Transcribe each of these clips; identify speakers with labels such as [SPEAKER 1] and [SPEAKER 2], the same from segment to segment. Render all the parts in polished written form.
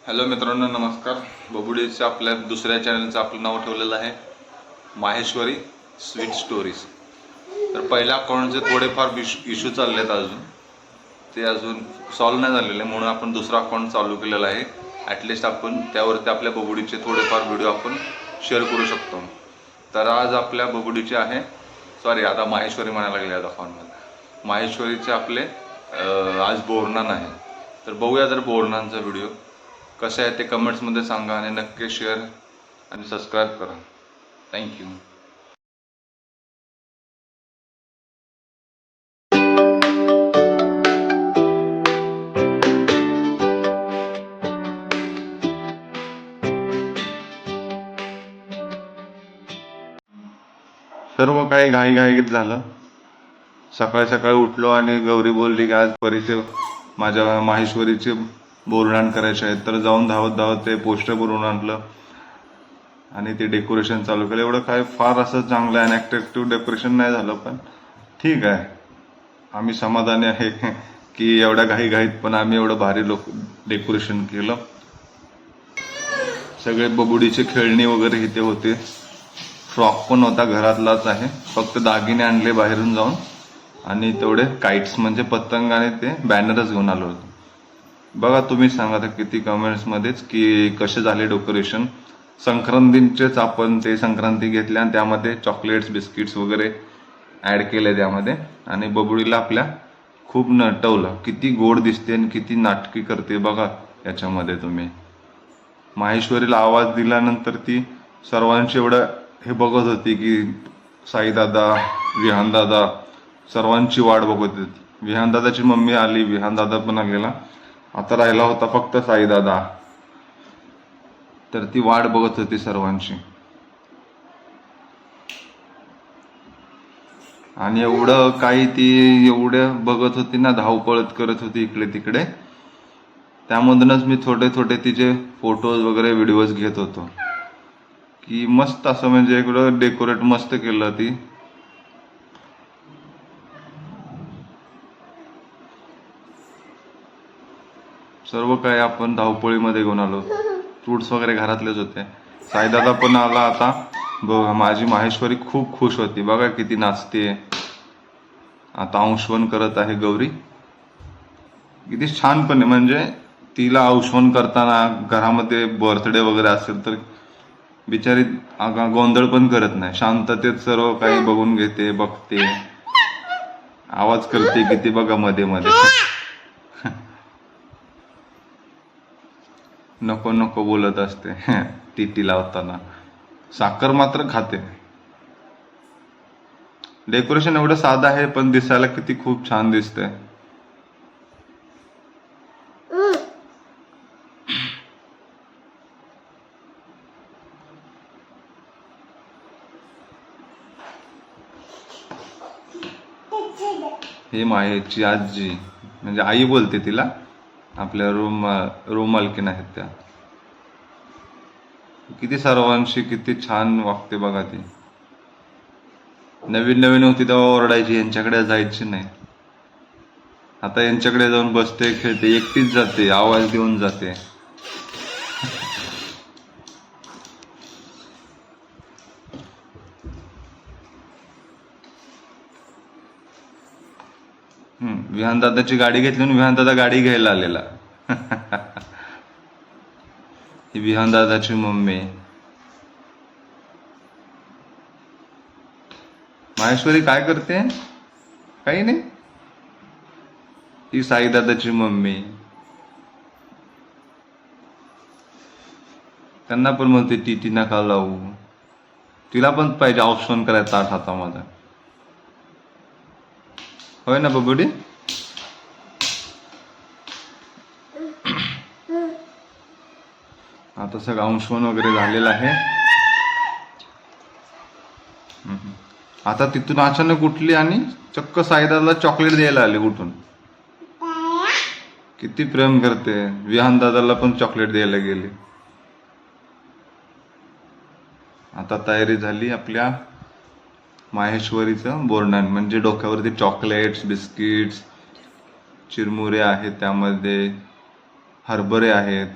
[SPEAKER 1] Hello मित्रांनो, नमस्कार. बबुडीच्या आपल्या दुसऱ्या चॅनलचं आपलं नाव ठेवलेलं आहे माहेश्वरी स्वीट स्टोरीज. तर पहिल्या अकाउंटचे थोडेफार इश्यू चालले आहेत, ते अजून सॉल्व नाही झालेले, म्हणून आपण दुसरा अकाउंट चालू केलेला आहे. ॲटलिस्ट आपण त्यावरती आपल्या बबुडीचे थोडेफार व्हिडिओ आपण शेअर करू शकतो. तर आज आपल्या बबुडीचे आहे, आता माहेश्वरी म्हणायला लागले आज अकाउंटमध्ये. माहेश्वरीचे आपले आज बोरनान आहे. तर बघूया जर बोरनांचा व्हिडिओ कसे आहे ते कमेंट्समध्ये सांगा आणि नक्की शेअर आणि सबस्क्राईब करा. थँक्यू. सर्व काही घाईघाईत झालं. सकाळी सकाळी उठलो आणि गौरी बोलली की आज परीचे माझ्या माहेश्वरीचे बोरनान करायचे आहेत. तर जाऊन धावत धावत ते पोस्टर बनवून आणलं आणि ते डेकोरेशन चालू केलं. एवढं काय फार असं चांगलं आणि अट्रॅक्टिव्ह डेकोरेशन नाही झालं, पण ठीक आहे. आम्ही समाधानी आहे की एवढ्या घाईघाईत पण आम्ही एवढं भारी डेकोरेशन केलं. सगळे बबुडीचे खेळणी वगैरे इथे होते. फ्रॉक पण होता, घरातलाच आहे, फक्त दागिने आणले बाहेरून जाऊन आणि तेवढे काइट्स म्हणजे पतंग आणि ते बॅनरच घेऊन आलो होतो. बघा तुम्ही सांगा तर किती कमेंट्समध्येच की कसे झाले डेकोरेशन. संक्रांतीचेच आपण ते संक्रांती घेतल्या आणि त्यामध्ये चॉकलेट्स बिस्किट्स वगैरे ॲड केले त्यामध्ये, आणि बबुडीला आपल्या खूप नटवलं. किती गोड दिसते आणि किती नाटकी करते बघा याच्यामध्ये तुम्ही. माहेश्वरीला आवाज दिल्यानंतर ती सर्वांची एवढं हे बघत होती की साईदादा, विहानदादा सर्वांची वाट बघत होती. विहानदादाची मम्मी आली, विहानदादा पण आलेला. आता राहिला होता फक्त साईदादा. तर ती वाट बघत होती सर्वांची. आणि एवढं काही ती एवढं बघत होती ना, धावपळत करत होती इकडे तिकडे. त्यामधूनच मी थोडे थोडे तिचे फोटोज वगैरे व्हिडिओज घेत होतो की मस्त असं म्हणजे इकडं डेकोरेट मस्त केलं ती. सर्व काही आपण धावपळीमध्ये घेऊन आलो. फ्रूट्स वगैरे घरातलेच होते. साईदादा पण आला आता. माझी माहेश्वरी खूप खुश होती, बघा किती नाचते. आता अंशवन करत आहे गौरी. किती छानपणे म्हणजे तिला अंशवन करताना घरामध्ये बर्थडे वगैरे असेल तर बिचारी गोंधळ पण करत नाही, शांततेत सर्व काही बघून घेते, बघते, आवाज करते किती बघा मध्ये मध्ये. नको नको बोलत असते टीटी लावताना. साखर मात्र खाते. डेकोरेशन एवढं साधं आहे पण दिसायला किती खूप छान दिसतंय. ही माहेची आजी म्हणजे आई बोलते तिला, आपल्या रूम मालकीन आहेत त्या. किती सर्वांशी किती छान वागते बघा ती. नवीन नवीन होती तेव्हा ओरडायची, यांच्याकडे जायची नाही. आता यांच्याकडे जाऊन बसते, खेळते, एकटीच जाते, आवाज देऊन जाते. विहानदादाची गाडी घेतली आणि विहानदादा गाडी घ्यायला आलेला. ही विहानदादाची मम्मी. माहेश्वरी काय करते? काही नाही. ही साईदादाची मम्मी. त्यांना पण म्हणते टीटी नका लावू. तिला पण पाहिजे ऑप्शन करायचा ताट हातामध्ये. होय ना बबुडी? आता सगळं अंशवन वगैरे झालेलं आहे. आता तिथून अचानक उठली आणि चक्क साईदादाला चॉकलेट द्यायला आली उठून. किती प्रेम करते. विहान दादाला पण चॉकलेट द्यायला गेली. आता तयारी झाली आपल्या माहेश्वरीचं बोरनान, म्हणजे डोक्यावरती चॉकलेट्स, बिस्किट्स, चिरमुरे आहेत, त्यामध्ये हरभरे आहेत,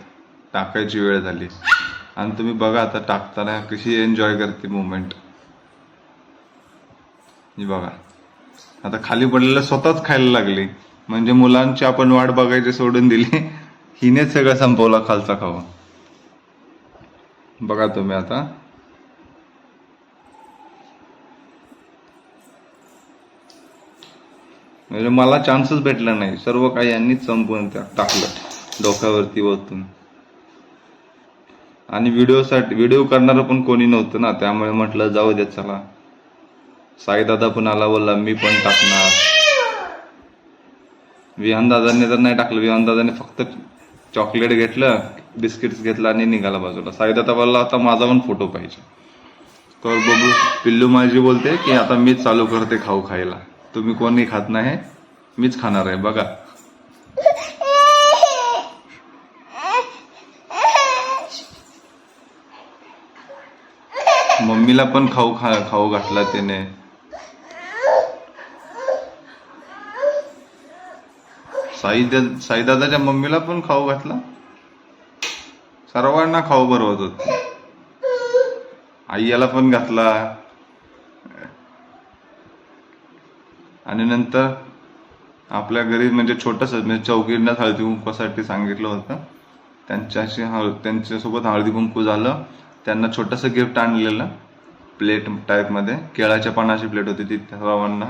[SPEAKER 1] टाकायची वेळ झाली. आणि तुम्ही बघा आता टाकताना कशी एन्जॉय करते मुवमेंट. ही बघा आता खाली पडलेलं स्वतःच खायला लागली. म्हणजे मुलांची आपण वाट बघायची सोडून दिली, हिनेच सगळं संपवला खालचा खावा. बघा तुम्ही आता म्हणजे मला चान्सच भेटला नाही, सर्व काही यांनीच संपवून टाकलं डोक्यावरती वरतून. आणि व्हिडिओ करणारं पण कोणी नव्हतं ना, त्यामुळे म्हटलं जाऊ दे चला. साई दादा पण आला, बोलला मी पण टाकणार. विहान दादांनी तर नाही टाकलं, विहान दादाने फक्त चॉकलेट घेतलं, बिस्किट्स घेतलं आणि निघाला बाजूला. साई दादा बोलला आता माझा पण फोटो पाहिजे. तर बघू पिल्लू माझी बोलते की आता मीच चालू करते खाऊ खायला, तुम्ही कोणी खात नाही, मीच खाणार आहे. बघा मम्मीला पण खाऊ घातला त्याने. साई दादाच्या मम्मीला पण खाऊ घातला, सर्वांना खाऊ भरवत होत. आईला पण घातला. आणि नंतर आपल्या घरी म्हणजे छोटस म्हणजे चौकींना हळदी कुंकवासाठी सांगितलं होतं, त्यांच्यासोबत हळदी कुंकू झालं. त्यांना छोटंसं गिफ्ट आणलेलं प्लेट टाईपमध्ये, केळाच्या पानाची प्लेट होती, ती सर्वांना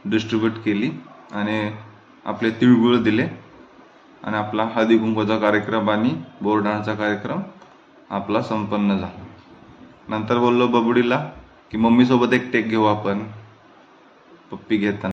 [SPEAKER 1] डिस्ट्रीब्यूट केली आणि आपले तिळगुळ दिले. आणि आपला हळदी कुंकवाचा कार्यक्रम आणि बोरडाचा कार्यक्रम आपला संपन्न झाला. नंतर बोललो बबडीला की मम्मी सोबत एक टेक घेऊ आपण पप्पी घेताना.